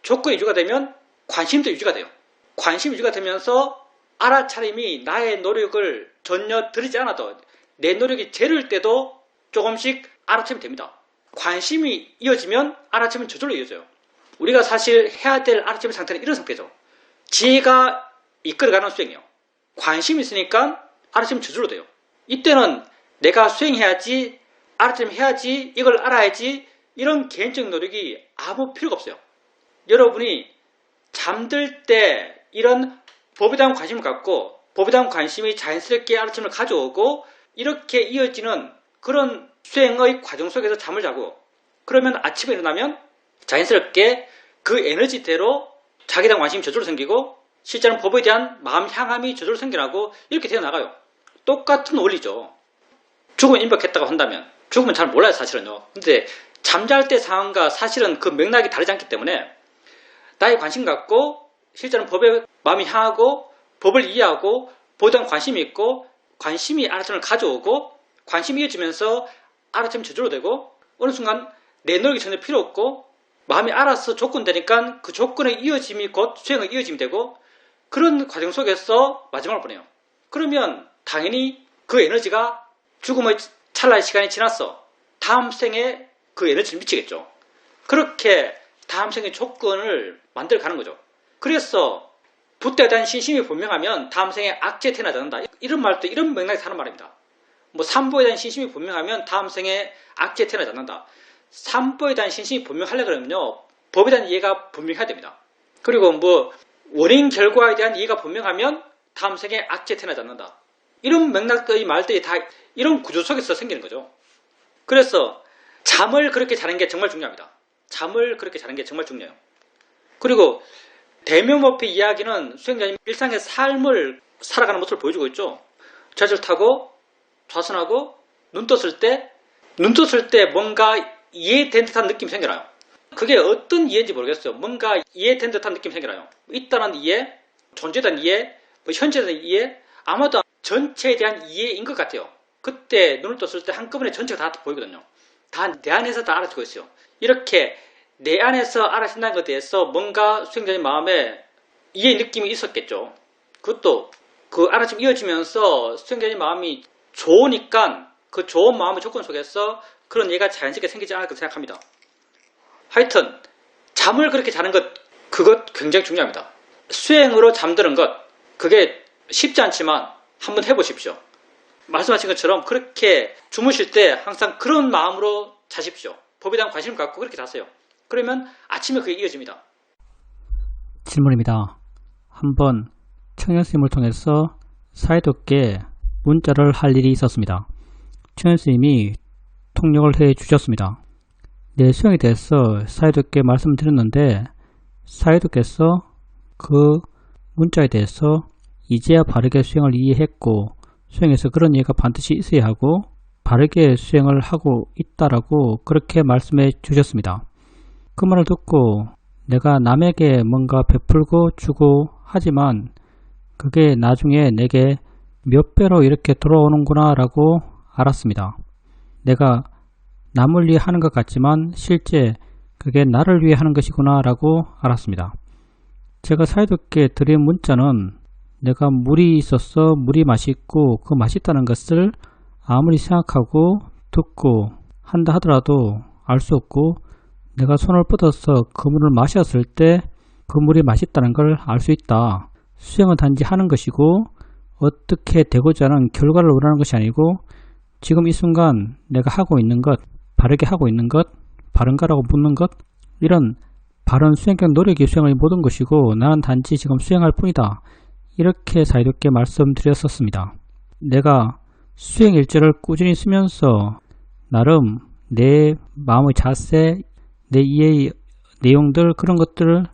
조건이 유지가 되면 관심도 유지가 돼요. 관심이 유지가 되면서 알아차림이 나의 노력을 전혀 들이지 않아도, 내 노력이 재를 때도 조금씩 알아차림이 됩니다. 관심이 이어지면 알아차림은 저절로 이어져요. 우리가 사실 해야 될 알아차림 상태는 이런 상태죠. 지혜가 이끌어가는 수행이에요. 관심이 있으니까 알아차림이 저절로 돼요. 이때는 내가 수행해야지, 알아차림 해야지, 이걸 알아야지, 이런 개인적 노력이 아무 필요가 없어요. 여러분이 잠들 때 이런 법에 대한 관심을 갖고 법에 대한 관심이 자연스럽게 알아침을 가져오고 이렇게 이어지는 그런 수행의 과정 속에서 잠을 자고 그러면 아침에 일어나면 자연스럽게 그 에너지대로 자기에 대한 관심이 저절로 생기고 실제는 법에 대한 마음 향함이 저절로 생겨나고 이렇게 되어나가요. 똑같은 원리죠. 죽음을 임박했다고 한다면 죽음은 잘 몰라요 사실은요. 근데 잠잘 때 상황과 사실은 그 맥락이 다르지 않기 때문에 나의 관심 갖고 실제는 법에 마음이 향하고 법을 이해하고 법에 대한 관심이 있고 관심이 알아침을 가져오고 관심이 이어지면서 알아침이 저절로 되고 어느 순간 내 노력이 전혀 필요 없고 마음이 알아서 조건 되니까 그 조건의 이어짐이 곧 수행의 이어짐이 되고 그런 과정 속에서 마지막을 보내요. 그러면 당연히 그 에너지가 죽음의 찰나의 시간이 지났어. 다음 생에 그 에너지를 미치겠죠. 그렇게 다음 생의 조건을 만들어가는 거죠. 그래서 붓대에 대한 신심이 분명하면 다음 생에 악재에 태어나지 않는다. 이런 말도 이런 맥락에서 하는 말입니다. 뭐 삼보에 대한 신심이 분명하면 다음 생에 악재에 태어나지 않는다. 삼보에 대한 신심이 분명하려고 그러면요. 법에 대한 이해가 분명해야 됩니다. 그리고 뭐 원인 결과에 대한 이해가 분명하면 다음 생에 악재에 태어나지 않는다. 이런 맥락의 말들이 다 이런 구조 속에서 생기는 거죠. 그래서 잠을 그렇게 자는 게 정말 중요합니다. 잠을 그렇게 자는 게 정말 중요해요. 그리고 대묘법의 이야기는 수행자님 일상의 삶을 살아가는 모습을 보여주고 있죠. 지하철 타고 좌선하고 눈 떴을 때 뭔가 이해된 듯한 느낌이 생겨나요. 그게 어떤 이해인지 모르겠어요. 뭔가 이해된 듯한 느낌이 생겨나요. 있다는 이해, 존재에 대한 이해, 현재에 대한 이해, 아마도 전체에 대한 이해인 것 같아요. 그때 눈을 떴을 때 한꺼번에 전체가 다 보이거든요. 다 내 안에서 다 알아지고 있어요. 이렇게 내 안에서 알아진다는 것에 대해서 뭔가 수행자님 마음에 이해 느낌이 있었겠죠. 그것도 그 알아침 이어지면서 수행자님 마음이 좋으니까 그 좋은 마음의 조건 속에서 그런 이해가 자연스럽게 생기지 않을까 생각합니다. 하여튼 잠을 그렇게 자는 것 그것 굉장히 중요합니다. 수행으로 잠드는 것 그게 쉽지 않지만 한번 해보십시오. 말씀하신 것처럼 그렇게 주무실 때 항상 그런 마음으로 자십시오. 법에 대한 관심을 갖고 그렇게 자세요. 그러면 아침에 그게 이어집니다. 질문입니다. 한번 청현스님을 통해서 사이좋게 문자를 할 일이 있었습니다. 청현스님이 통역을 해 주셨습니다. 내 수행에 대해서 사이좋게 말씀드렸는데 사이좋께서 그 문자에 대해서 이제야 바르게 수행을 이해했고 수행에서 그런 이해가 반드시 있어야 하고 바르게 수행을 하고 있다라고 그렇게 말씀해 주셨습니다. 그 말을 듣고 내가 남에게 뭔가 베풀고 주고 하지만 그게 나중에 내게 몇 배로 이렇게 돌아오는구나 라고 알았습니다. 내가 남을 위해 하는 것 같지만 실제 그게 나를 위해 하는 것이구나 라고 알았습니다. 제가 사이좋게 드린 문자는 내가 물이 있어서 물이 맛있고 그 맛있다는 것을 아무리 생각하고 듣고 한다 하더라도 알 수 없고 내가 손을 뻗어서 그 물을 마셨을 때 그 물이 맛있다는 걸 알 수 있다. 수행은 단지 하는 것이고 어떻게 되고자 하는 결과를 원하는 것이 아니고 지금 이 순간 내가 하고 있는 것, 바르게 하고 있는 것, 바른가라고 묻는 것 이런 바른 수행적 노력이 수행의 모든 것이고 나는 단지 지금 수행할 뿐이다. 이렇게 사이좋게 말씀드렸었습니다. 내가 수행 일지를 꾸준히 쓰면서 나름 내 마음의 자세, 내 이해의 내용들 그런 것들을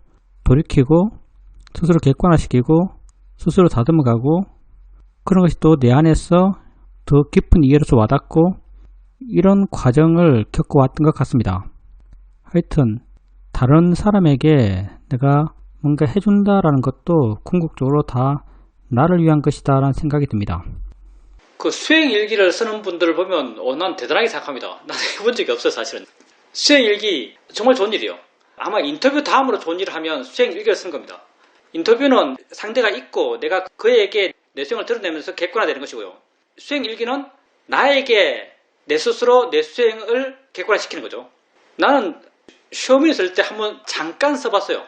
돌이키고 스스로 객관화시키고 스스로 다듬어가고 그런 것이 또 내 안에서 더 깊은 이해로서 와닿고 이런 과정을 겪어왔던 것 같습니다. 하여튼 다른 사람에게 내가 뭔가 해준다라는 것도 궁극적으로 다 나를 위한 것이다 라는 생각이 듭니다. 그 수행 일기를 쓰는 분들을 보면 난 대단하게 생각합니다. 나는 해본 적이 없어요 사실은. 수행 일기 정말 좋은 일이에요. 아마 인터뷰 다음으로 좋은 일을 하면 수행 일기를 쓰는 겁니다. 인터뷰는 상대가 있고 내가 그에게 내 수행을 드러내면서 객관화되는 것이고요. 수행 일기는 나에게 내 스스로 내 수행을 객관화시키는 거죠. 나는 시험을 쓸 때 한번 잠깐 써봤어요.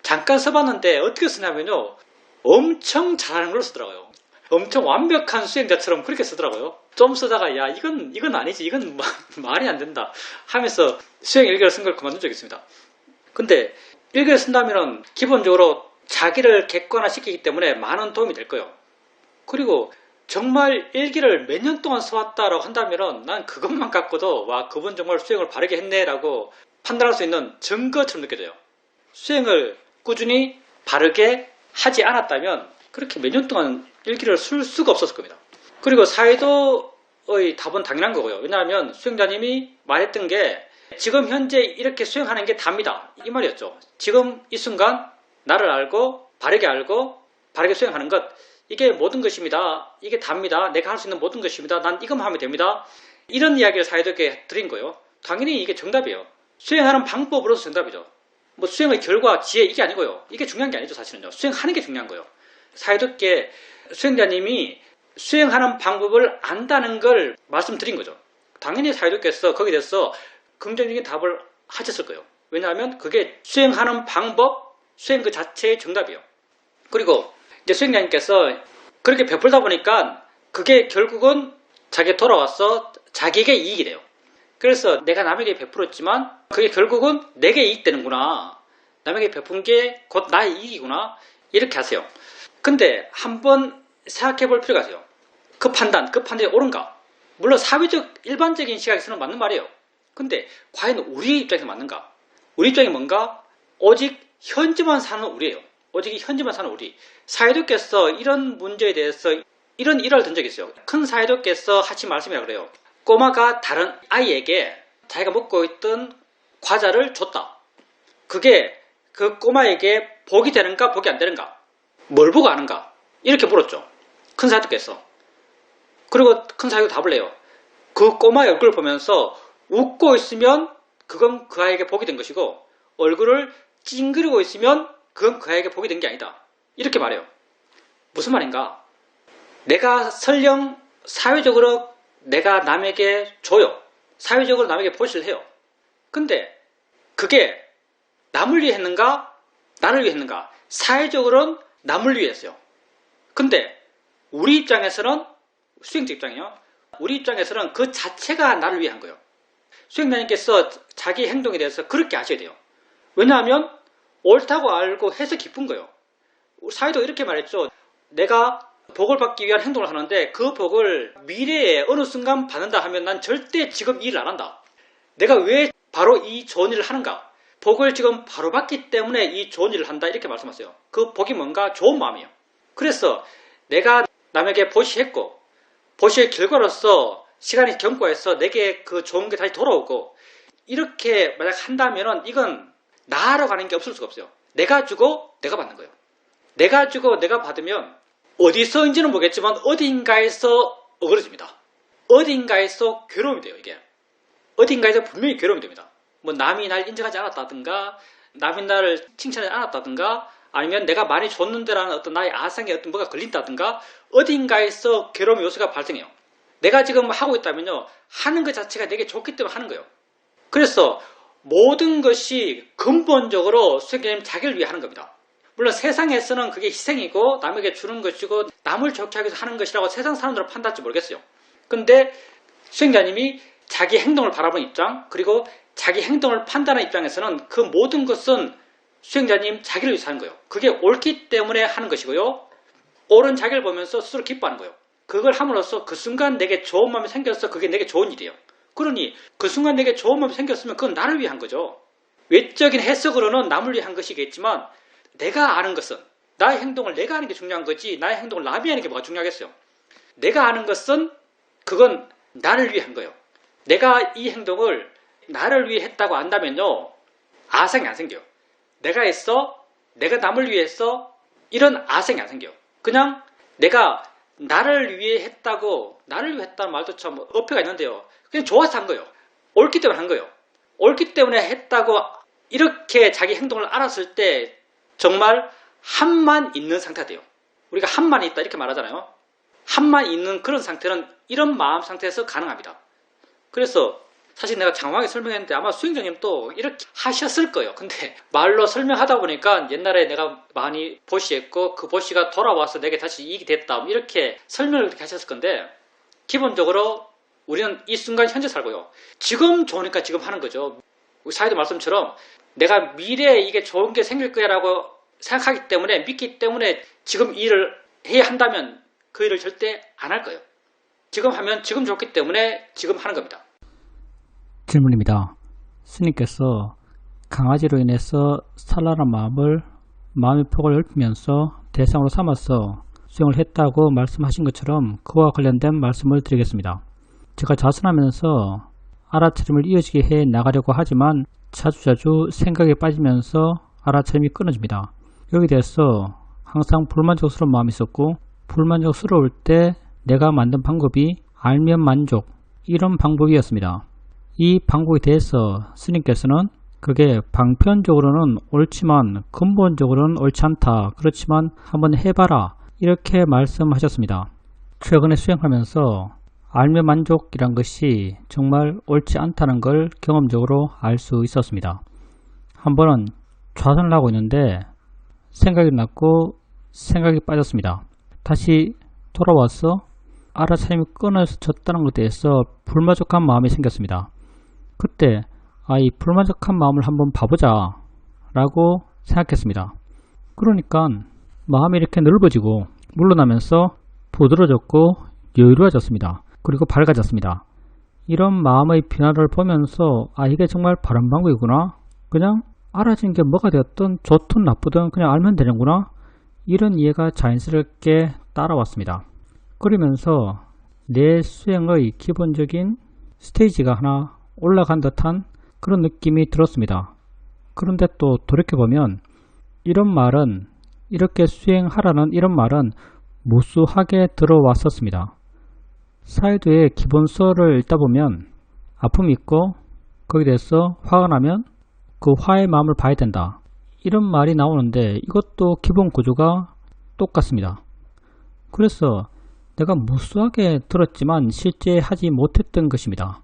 잠깐 써봤는데 어떻게 쓰냐면요. 엄청 잘하는 걸로 쓰더라고요. 엄청 완벽한 수행자처럼 그렇게 쓰더라고요. 좀 쓰다가 야 이건 아니지 이건 말이 안 된다 하면서 수행 일기를 쓴 걸 그만둔 적이 있습니다. 근데 일기를 쓴다면 기본적으로 자기를 객관화시키기 때문에 많은 도움이 될 거예요. 그리고 정말 일기를 몇 년 동안 써왔다라고 한다면 난 그것만 갖고도 와, 그분 정말 수행을 바르게 했네라고 판단할 수 있는 증거처럼 느껴져요. 수행을 꾸준히 바르게 하지 않았다면 그렇게 몇 년 동안 일기를 쓸 수가 없었을 겁니다. 그리고 사이도의 답은 당연한 거고요. 왜냐하면 수행자님이 말했던 게 지금 현재 이렇게 수행하는 게 답니다. 이 말이었죠. 지금 이 순간 나를 알고 바르게 수행하는 것, 이게 모든 것입니다. 이게 답니다. 내가 할 수 있는 모든 것입니다. 난 이것만 하면 됩니다. 이런 이야기를 사이도에게 드린 거예요. 당연히 이게 정답이에요. 수행하는 방법으로서 정답이죠. 뭐 수행의 결과, 지혜 이게 아니고요. 이게 중요한 게 아니죠. 사실은요. 수행하는 게 중요한 거예요. 사이도께 수행자님이 수행하는 방법을 안다는 걸 말씀드린 거죠. 당연히 사이도께서 거기에 대해서 긍정적인 답을 하셨을 거예요. 왜냐하면 그게 수행하는 방법, 수행 그 자체의 정답이에요. 그리고 이제 수행자님께서 그렇게 베풀다 보니까 그게 결국은 자기에 돌아와서 자기에게 이익이 돼요. 그래서 내가 남에게 베풀었지만 그게 결국은 내게 이익되는구나. 남에게 베푼 게 곧 나의 이익이구나. 이렇게 하세요. 근데 한번 생각해 볼 필요가 있어요. 그 판단이 옳은가? 물론 사회적, 일반적인 시각에서는 맞는 말이에요. 근데 과연 우리 입장에서 맞는가? 우리 입장이 뭔가? 오직 현재만 사는 우리예요. 오직 현재만 사는 우리. 사이도께서 이런 문제에 대해서 이런 일화를 든 적이 있어요. 큰 사이도께서 하신 말씀이라고 그래요. 꼬마가 다른 아이에게 자기가 먹고 있던 과자를 줬다. 그게 그 꼬마에게 복이 되는가 복이 안 되는가? 뭘 보고 아는가? 이렇게 물었죠. 큰 사이도께서. 그리고 큰 사이도 답을 해요. 그 꼬마의 얼굴을 보면서 웃고 있으면 그건 그 아이에게 복이 된 것이고 얼굴을 찡그리고 있으면 그건 그 아이에게 복이 된 게 아니다. 이렇게 말해요. 무슨 말인가? 내가 설령 사회적으로 내가 남에게 줘요. 사회적으로 남에게 보시를 해요. 근데 그게 남을 위해 했는가? 나를 위해 했는가? 사회적으로는 남을 위해 했어요. 근데 우리 입장에서는 수행자 입장이요. 우리 입장에서는 그 자체가 나를 위해 한 거예요. 수행자님께서 자기 행동에 대해서 그렇게 아셔야 돼요. 왜냐하면 옳다고 알고 해서 기쁜 거예요. 사회도 이렇게 말했죠. 내가 복을 받기 위한 행동을 하는데 그 복을 미래에 어느 순간 받는다 하면 난 절대 지금 이 일을 안 한다. 내가 왜 바로 이 좋은 일을 하는가? 복을 지금 바로 받기 때문에 이 좋은 일을 한다. 이렇게 말씀하세요. 그 복이 뭔가? 좋은 마음이에요. 그래서 내가 남에게 보시했고 보시의 결과로서 시간이 경과해서 내게 그 좋은 게 다시 돌아오고 이렇게 만약 한다면 이건 나로 가는 게 없을 수가 없어요. 내가 주고 내가 받는 거예요. 내가 주고 내가 받으면 어디서인지는 모르겠지만 어딘가에서 어그러집니다. 어딘가에서 괴로움이 돼요. 이게 어딘가에서 분명히 괴로움이 됩니다. 뭐 남이 날 인정하지 않았다든가 남이 나를 칭찬하지 않았다든가 아니면 내가 많이 줬는데라는 어떤 나의 아상에 어떤 뭐가 걸린다든가 어딘가에서 괴로움의 요소가 발생해요. 내가 지금 하고 있다면요. 하는 것 자체가 내게 좋기 때문에 하는 거예요. 그래서 모든 것이 근본적으로 수행자님 자기를 위해 하는 겁니다. 물론 세상에서는 그게 희생이고 남에게 주는 것이고 남을 좋게 하기 위해서 하는 것이라고 세상 사람들은 판단할지 모르겠어요. 근데 수행자님이 자기 행동을 바라보는 입장 그리고 자기 행동을 판단하는 입장에서는 그 모든 것은 수행자님 자기를 위해서 하는 거예요. 그게 옳기 때문에 하는 것이고요. 옳은 자기를 보면서 스스로 기뻐하는 거예요. 그걸 함으로써 그 순간 내게 좋은 마음이 생겨서 그게 내게 좋은 일이에요. 그러니 그 순간 내게 좋은 마음이 생겼으면 그건 나를 위한 거죠. 외적인 해석으로는 남을 위한 것이겠지만 내가 아는 것은 나의 행동을 내가 하는 게 중요한 거지 나의 행동을 남이 하는 게 뭐가 중요하겠어요. 내가 아는 것은 그건 나를 위한 거예요. 내가 이 행동을 나를 위해 했다고 안다면요. 아상이 안 생겨요. 내가 했어, 내가 남을 위해 했어 이런 아상이 안 생겨요. 그냥 내가 나를 위해 했다고 나를 위해 했다는 말도 참 어폐가 있는데요. 그냥 좋아서 한 거예요. 옳기 때문에 한 거예요. 옳기 때문에 했다고 이렇게 자기 행동을 알았을 때 정말 한만 있는 상태가 돼요. 우리가 한만 있다 이렇게 말하잖아요. 한만 있는 그런 상태는 이런 마음 상태에서 가능합니다. 그래서 사실 내가 장황하게 설명했는데 아마 수행자님도 이렇게 하셨을 거예요. 근데 말로 설명하다 보니까 옛날에 내가 많이 보시했고 그 보시가 돌아와서 내게 다시 이익이 됐다 이렇게 설명을 그렇게 하셨을 건데 기본적으로 우리는 이 순간 현재 살고요. 지금 좋으니까 지금 하는 거죠. 우리 사이도 말씀처럼 내가 미래에 이게 좋은 게 생길 거야 라고 생각하기 때문에 믿기 때문에 지금 이 일을 해야 한다면 그 일을 절대 안 할 거예요. 지금 하면 지금 좋기 때문에 지금 하는 겁니다. 질문입니다. 스님께서 강아지로 인해서 산란한 마음의 폭을 넓히면서 대상으로 삼아서 수행을 했다고 말씀하신 것처럼 그와 관련된 말씀을 드리겠습니다. 제가 자선하면서 알아차림을 이어지게 해 나가려고 하지만 자주자주 생각에 빠지면서 알아차림이 끊어집니다. 여기에 대해서 항상 불만족스러운 마음이 있었고, 불만족스러울 때 내가 만든 방법이 알면 만족, 이런 방법이었습니다. 이 방법에 대해서 스님께서는 그게 방편적으로는 옳지만 근본적으로는 옳지 않다. 그렇지만 한번 해봐라. 이렇게 말씀하셨습니다. 최근에 수행하면서 알면 만족이란 것이 정말 옳지 않다는 걸 경험적으로 알 수 있었습니다. 한 번은 좌선을 하고 있는데 생각이 났고 생각이 빠졌습니다. 다시 돌아와서 알아차림이 끊어졌다는 것에 대해서 불만족한 마음이 생겼습니다. 그때 이 불만족한 마음을 한번 봐보자 라고 생각했습니다. 그러니까 마음이 이렇게 넓어지고 물러나면서 부드러워졌고 여유로워졌습니다. 그리고 밝아졌습니다. 이런 마음의 변화를 보면서 이게 정말 바른 방법이구나. 그냥 알아진 게 뭐가 되었든 좋든 나쁘든 그냥 알면 되는구나. 이런 이해가 자연스럽게 따라왔습니다. 그러면서 내 수행의 기본적인 스테이지가 하나 올라간 듯한 그런 느낌이 들었습니다. 그런데 또 돌이켜보면 이런 말은, 이렇게 수행하라는 이런 말은 무수하게 들어왔었습니다. 사이드의 기본서를 읽다 보면 아픔이 있고 거기에 대해서 화가 나면 그 화의 마음을 봐야 된다. 이런 말이 나오는데 이것도 기본 구조가 똑같습니다. 그래서 내가 무수하게 들었지만 실제 하지 못했던 것입니다.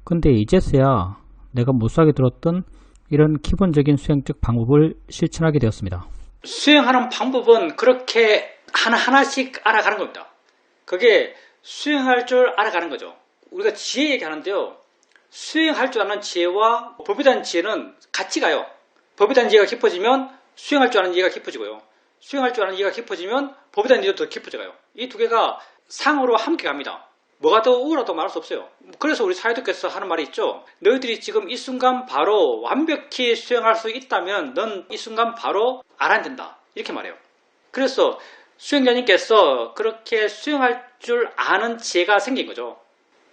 근데 이제서야 내가 무수하게 들었던 이런 기본적인 수행적 방법을 실천하게 되었습니다. 수행하는 방법은 그렇게 하나하나씩 알아가는 겁니다. 그게 수행할 줄 알아가는 거죠. 우리가 지혜 얘기하는데요. 수행할 줄 아는 지혜와 법에 대한 지혜는 같이 가요. 법에 대한 이해가 깊어지면 수행할 줄 아는 이해가 깊어지고요. 수행할 줄 아는 이해가 깊어지면 법에 대한 이해도 더 깊어져가요. 이 두 개가 상으로 함께 갑니다. 뭐가 더 우울하다고 말할 수 없어요. 그래서 우리 사회도께서 하는 말이 있죠. 너희들이 지금 이 순간 바로 완벽히 수행할 수 있다면 넌 이 순간 바로 알아야 된다. 이렇게 말해요. 그래서 수행자님께서 그렇게 수행할 줄 아는 지혜가 생긴 거죠.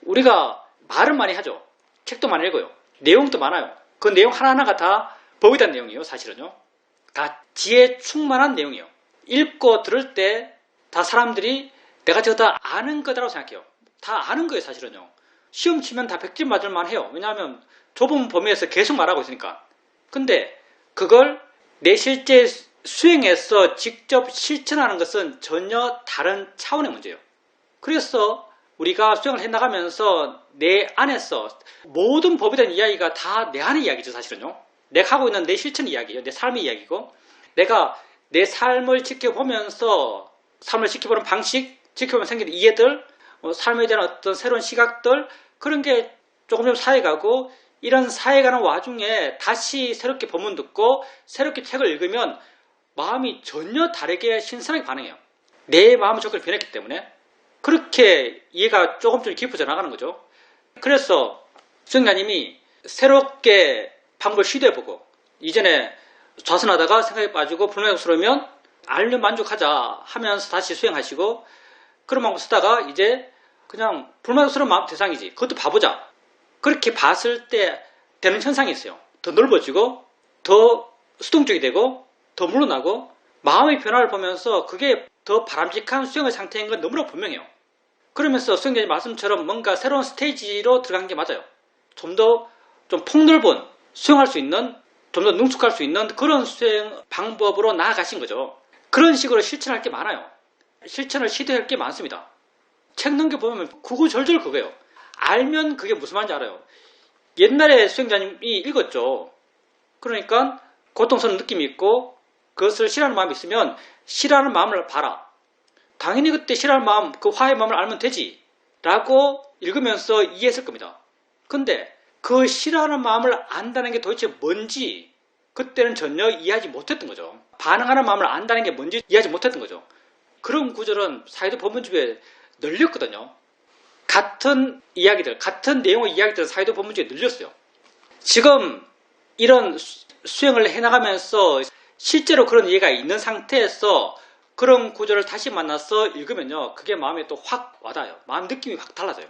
우리가 말은 많이 하죠. 책도 많이 읽어요. 내용도 많아요. 그 내용 하나하나가 다 법에 대한 내용이에요. 사실은요. 다 지혜 충만한 내용이에요. 읽고 들을 때 다 사람들이 내가 저거 다 아는 거다라고 생각해요. 다 아는 거예요. 사실은요. 시험 치면 다 100점 맞을 만해요. 왜냐하면 좁은 범위에서 계속 말하고 있으니까. 근데 그걸 내 실제 수행해서 직접 실천하는 것은 전혀 다른 차원의 문제예요. 그래서 우리가 수행을 해나가면서 내 안에서 모든 법에 대한 이야기가 다 내 안의 이야기죠. 사실은요. 내가 하고 있는 내 실천의 이야기예요. 내 삶의 이야기고, 내가 내 삶을 지켜보면서 삶을 지켜보는 방식, 지켜보면 생기는 이해들, 삶에 대한 어떤 새로운 시각들, 그런 게 조금 사해가고, 이런 사해가는 와중에 다시 새롭게 법문 듣고 새롭게 책을 읽으면 마음이 전혀 다르게 신선하게 반응해요. 내 마음의 조건이 변했기 때문에. 그렇게 이해가 조금씩 깊어져 나가는 거죠. 그래서 수행자님이 새롭게 방법을 시도해보고, 이전에 좌선하다가 생각에 빠지고 불만족스러우면 알면 만족하자 하면서 다시 수행하시고, 그런 방법 쓰다가 이제 그냥 불만족스러운 마음 대상이지, 그것도 봐보자. 그렇게 봤을 때 되는 현상이 있어요. 더 넓어지고 더 수동적이 되고 더 물러나고, 마음의 변화를 보면서 그게 더 바람직한 수행의 상태인 건 너무나 분명해요. 그러면서 수행자님 말씀처럼 뭔가 새로운 스테이지로 들어간 게 맞아요. 좀 더 좀 폭넓은 수행할 수 있는, 좀 더 능숙할 수 있는 그런 수행 방법으로 나아가신 거죠. 그런 식으로 실천할 게 많아요. 실천을 시도할 게 많습니다. 책 넘겨보면 구구절절 그거예요. 알면 그게 무슨 말인지 알아요. 옛날에 수행자님이 읽었죠. 그러니까 고통스러운 느낌이 있고 그것을 싫어하는 마음이 있으면 싫어하는 마음을 봐라. 당연히 그때 싫어하는 마음, 그 화의 마음을 알면 되지 라고 읽으면서 이해했을 겁니다. 근데 그 싫어하는 마음을 안다는 게 도대체 뭔지 그때는 전혀 이해하지 못했던 거죠. 반응하는 마음을 안다는 게 뭔지 이해하지 못했던 거죠. 그런 구절은 사회도 법문집에 널렸거든요. 같은 이야기들, 같은 내용의 이야기들은 사회도 법문집에 널렸어요. 지금 이런 수행을 해나가면서 실제로 그런 이해가 있는 상태에서 그런 구절을 다시 만나서 읽으면요, 그게 마음에 또 확 와닿아요. 마음 느낌이 확 달라져요.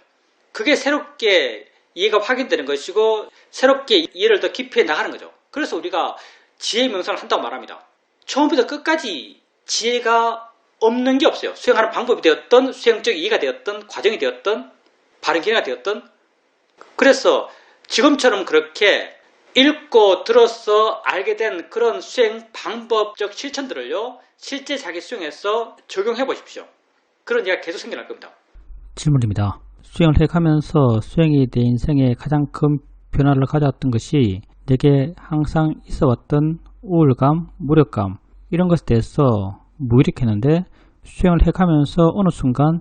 그게 새롭게 이해가 확인되는 것이고 새롭게 이해를 더 깊이 해 나가는 거죠. 그래서 우리가 지혜 명상을 한다고 말합니다. 처음부터 끝까지 지혜가 없는 게 없어요. 수행하는 방법이 되었던, 수행적 이해가 되었던, 과정이 되었던, 바른 기회가 되었던. 그래서 지금처럼 그렇게 읽고 들어서 알게 된 그런 수행 방법적 실천들을요, 실제 자기 수행에서 적용해 보십시오. 그런 얘기가 계속 생겨날 겁니다. 질문입니다. 수행을 해가면서 수행이 내 인생에 가장 큰 변화를 가져왔던 것이 내게 항상 있어왔던 우울감, 무력감 이런 것에 대해서 무의식했는데 수행을 해가면서 어느 순간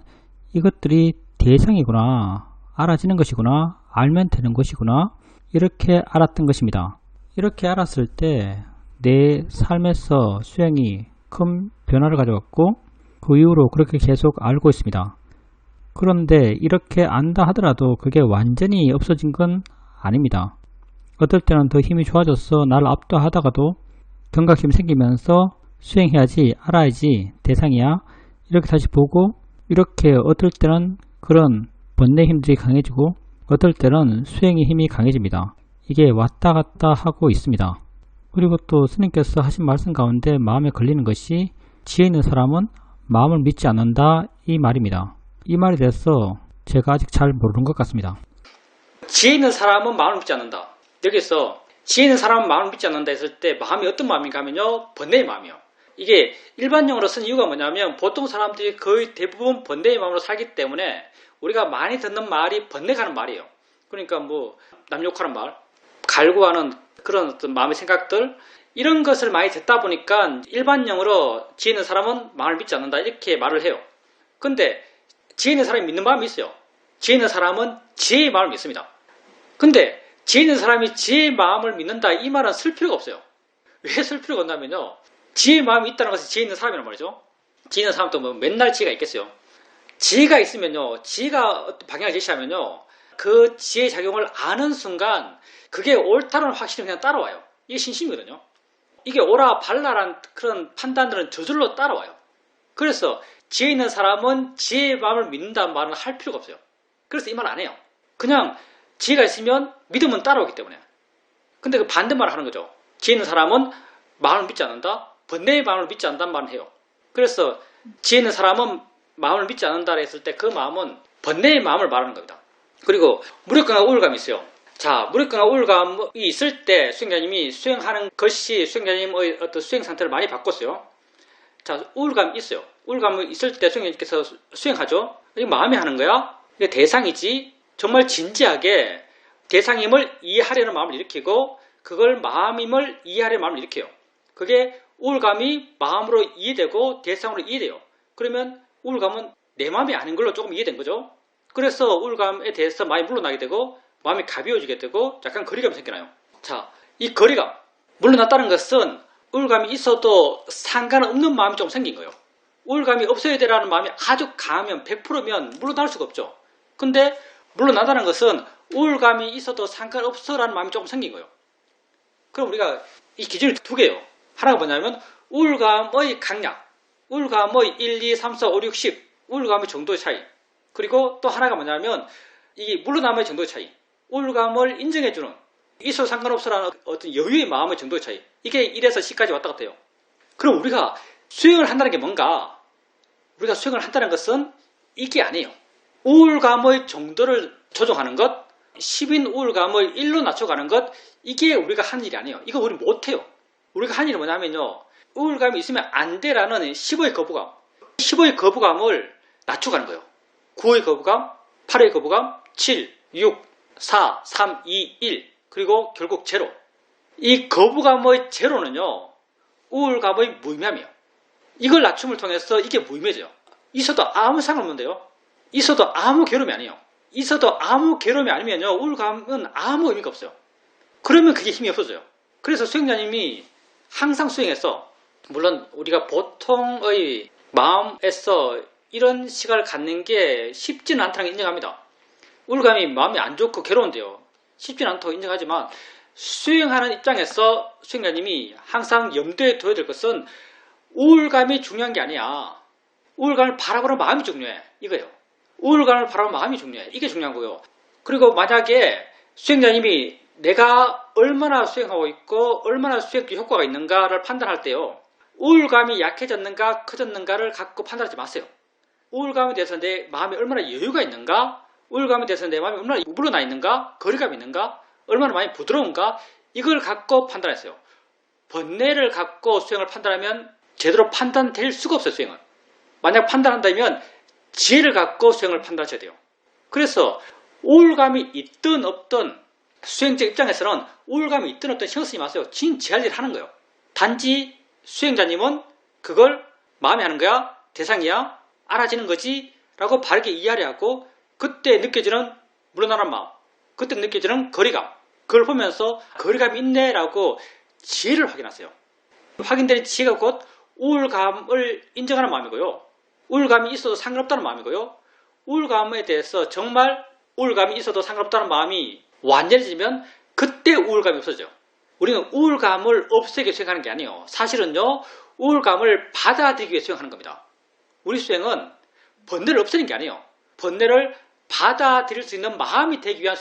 이것들이 대상이구나, 알아지는 것이구나, 알면 되는 것이구나 이렇게 알았던 것입니다. 이렇게 알았을 때 내 삶에서 수행이 큰 변화를 가져왔고 그 이후로 그렇게 계속 알고 있습니다. 그런데 이렇게 안다 하더라도 그게 완전히 없어진 건 아닙니다. 어떨 때는 더 힘이 좋아져서 나를 압도하다가도 경각심이 생기면서 수행해야지, 알아야지, 대상이야 이렇게 다시 보고, 이렇게 어떨 때는 그런 번뇌 힘들이 강해지고 어떨 때는 수행의 힘이 강해집니다. 이게 왔다 갔다 하고 있습니다. 그리고 또 스님께서 하신 말씀 가운데 마음에 걸리는 것이 지혜 있는 사람은 마음을 믿지 않는다 이 말입니다. 이 말에 대해서 제가 아직 잘 모르는 것 같습니다. 지혜 있는 사람은 마음을 믿지 않는다. 여기서 지혜 있는 사람은 마음을 믿지 않는다 했을 때 마음이 어떤 마음인가 하면요, 번뇌의 마음이요. 이게 일반용어로 쓴 이유가 뭐냐면 보통 사람들이 거의 대부분 번뇌의 마음으로 살기 때문에 우리가 많이 듣는 말이 번뇌가는 말이에요. 그러니까 뭐 남욕하는 말, 갈구하는 그런 어떤 마음의 생각들, 이런 것을 많이 듣다 보니까 일반용어로 지혜 있는 사람은 마음을 믿지 않는다 이렇게 말을 해요. 근데 지혜 있는 사람이 믿는 마음이 있어요. 지혜 있는 사람은 지혜의 마음을 믿습니다. 근데 지혜 있는 사람이 지혜의 마음을 믿는다 이 말은 쓸 필요가 없어요. 왜 쓸 필요가 없냐면요, 지혜의 마음이 있다는 것은 지혜 있는 사람이란 말이죠. 지혜 있는 사람도 뭐 맨날 지혜가 있겠어요. 지혜가 있으면요, 지혜가 어떤 방향을 제시하면요, 그 지혜의 작용을 아는 순간 그게 옳다는 확신이 그냥 따라와요. 이게 신심이거든요. 이게 옳아 발라란 그런 판단들은 저절로 따라와요. 그래서 지혜 있는 사람은 지혜의 마음을 믿는다는 말은 할 필요가 없어요. 그래서 이 말 안 해요. 그냥 지혜가 있으면 믿음은 따라오기 때문에. 근데 그 반대말을 하는 거죠. 지혜 있는 사람은 마음을 믿지 않는다, 번뇌의 마음을 믿지 않는다는 말을 해요. 그래서 지혜 있는 사람은 마음을 믿지 않는다 했을 때 그 마음은 번뇌의 마음을 말하는 겁니다. 그리고 무력감과 우울감이 있어요. 자, 무력감과 우울감이 있을 때 수행자님이 수행하는 것이 수행자님의 어떤 수행 상태를 많이 바꿨어요. 자, 우울감이 있어요. 우울감이 있을 때 수행자님께서 수행하죠. 이게 마음이 하는 거야. 이게 대상이지. 정말 진지하게 대상임을 이해하려는 마음을 일으키고 그걸 마음임을 이해하려는 마음을 일으켜요. 그게 우울감이 마음으로 이해되고 대상으로 이해돼요. 그러면 우울감은 내 마음이 아닌 걸로 조금 이해된 거죠. 그래서 우울감에 대해서 많이 물러나게 되고 마음이 가벼워지게 되고 약간 거리감이 생겨나요. 자, 이 거리감, 물러났다는 것은 우울감이 있어도 상관없는 마음이 좀 생긴 거예요. 우울감이 없어야 되라는 마음이 아주 강하면 100%면 물러날 수가 없죠. 근데 물러난다는 것은 우울감이 있어도 상관없어라는 마음이 조금 생긴 거예요. 그럼 우리가 이 기준이 두 개예요. 하나가 뭐냐면 우울감의 강약, 우울감의 1, 2, 3, 4, 5, 6, 10 우울감의 정도의 차이. 그리고 또 하나가 뭐냐면 이 물러남의 정도의 차이. 우울감을 인정해주는, 있어도 상관없어라는 어떤 여유의 마음의 정도의 차이. 이게 1에서 10까지 왔다 갔다 해요. 그럼 우리가 수행을 한다는 게 뭔가? 우리가 수행을 한다는 것은 이게 아니에요. 우울감의 정도를 조정하는 것, 10인 우울감을 1로 낮춰가는 것, 이게 우리가 하는 일이 아니에요. 이거 우리 못해요. 우리가 하는 일은 뭐냐면요, 우울감이 있으면 안 돼라는 10의 거부감, 10의 거부감을 낮춰가는 거예요. 9의 거부감, 8의 거부감, 7, 6, 4, 3, 2, 1 그리고 결국 제로. 이 거부감의 제로는요, 우울감의 무의미함이에요. 이걸 낮춤을 통해서 이게 무의미해져요. 있어도 아무 상관없는데요. 있어도 아무 괴로움이 아니에요. 있어도 아무 괴로움이 아니면요, 우울감은 아무 의미가 없어요. 그러면 그게 힘이 없어져요. 그래서 수행자님이 항상 수행해서, 물론 우리가 보통의 마음에서 이런 시각을 갖는 게 쉽지는 않다는 걸 인정합니다. 우울감이 마음이 안 좋고 괴로운데요. 쉽지는 않다고 인정하지만 수행하는 입장에서 수행자님이 항상 염두에 둬야 될 것은 우울감이 중요한 게 아니야. 우울감을 바라보는 마음이 중요해. 이거예요. 우울감을 바라보는 마음이 중요해. 이게 중요한 거예요. 그리고 만약에 수행자님이 내가 얼마나 수행하고 있고 얼마나 수행에 효과가 있는가를 판단할 때요. 우울감이 약해졌는가 커졌는가를 갖고 판단하지 마세요. 우울감에 대해서 내 마음에 얼마나 여유가 있는가, 우울감에 대해서 내 마음이 얼마나 물러나 있는가, 거리감이 있는가, 얼마나 많이 부드러운가, 이걸 갖고 판단하세요. 번뇌를 갖고 수행을 판단하면 제대로 판단될 수가 없어요. 수행은. 만약 판단한다면 지혜를 갖고 수행을 판단하셔야 돼요. 그래서 우울감이 있든 없든 수행자 입장에서는 우울감이 있든 없든 신경 쓰지 마세요. 제 할 일 하는 거예요. 단지 수행자님은 그걸 마음에 하는 거야, 대상이야, 알아지는 거지 라고 바르게 이해하려 하고 그때 느껴지는 물러나는 마음, 그때 느껴지는 거리감, 그걸 보면서 거리감이 있네 라고 지혜를 확인하세요. 확인되는 지혜가 곧 우울감을 인정하는 마음이고요. 우울감이 있어도 상관없다는 마음이고요. 우울감에 대해서 정말 우울감이 있어도 상관없다는 마음이 완전해지면 그때 우울감이 없어져요. 우리는 우울감을 없애기 위해 수행하는 게 아니에요. 사실은요, 우울감을 받아들이기 위해 수행하는 겁니다. 우리 수행은 번뇌를 없애는 게 아니에요. 번뇌를 받아들일 수 있는 마음이 되기 위한 수행.